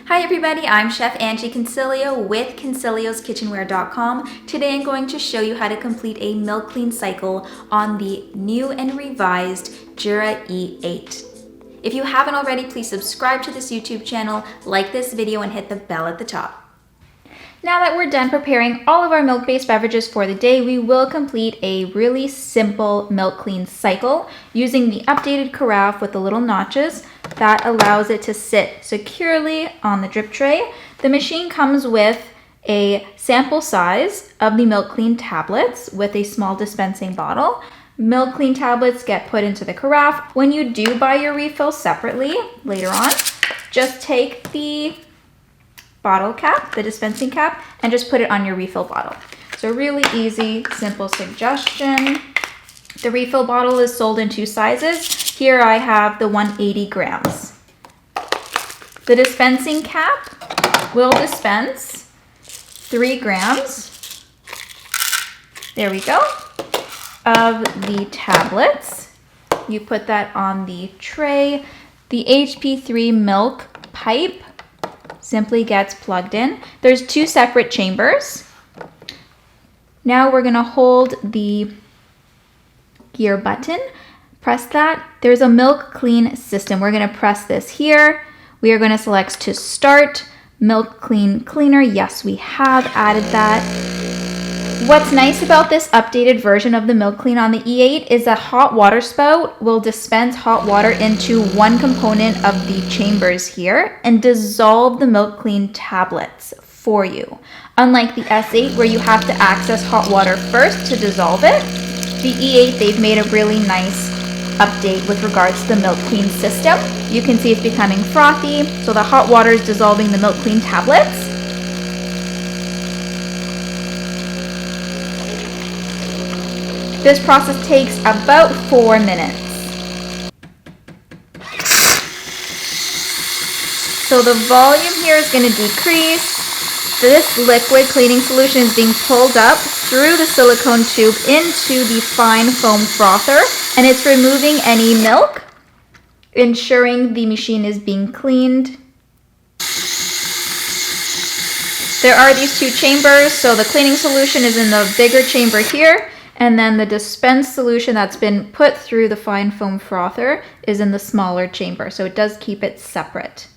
Hi everybody, I'm Chef Angie Consiglio with Consiglioskitchenware.com. Today I'm going to show you how to complete a milk clean cycle on the new and revised Jura E8. If you haven't already, please subscribe to this YouTube channel, like this video, and hit the bell at the top. Now that we're done preparing all of our milk-based beverages for the day, we will complete a really simple milk clean cycle using the updated carafe with the little notches that allows it to sit securely on the drip tray. The machine comes with a sample size of the milk clean tablets with a small dispensing bottle. Milk clean tablets get put into the carafe. When you do buy your refill separately later on, just take the bottle cap, the dispensing cap, and just put it on your refill bottle. So really easy, simple suggestion. The refill bottle is sold in two sizes. Here I have the 180 grams. The dispensing cap will dispense 3 grams. There we go. Of the tablets. You put that on the tray. The HP3 milk pipe simply gets plugged in. There's 2 separate chambers. Now we're gonna hold the gear button, press that. There's a milk clean system. We're gonna press this here. We are gonna select to start milk clean cleaner. Yes, we have added that. What's nice about this updated version of the milk clean on the E8 is a hot water spout will dispense hot water into one component of the chambers here and dissolve the milk clean tablets for you. Unlike the S8 where you have to access hot water first to dissolve it, the E8, they've made a really nice update with regards to the milk clean system. You can see it's becoming frothy, so the hot water is dissolving the milk clean tablets. This process takes about 4 minutes. So the volume here is going to decrease. This liquid cleaning solution is being pulled up through the silicone tube into the fine foam frother, and it's removing any milk, ensuring the machine is being cleaned. There are these 2 chambers, so the cleaning solution is in the bigger chamber here, and then the dispense solution that's been put through the fine foam frother is in the smaller chamber, so it does keep it separate.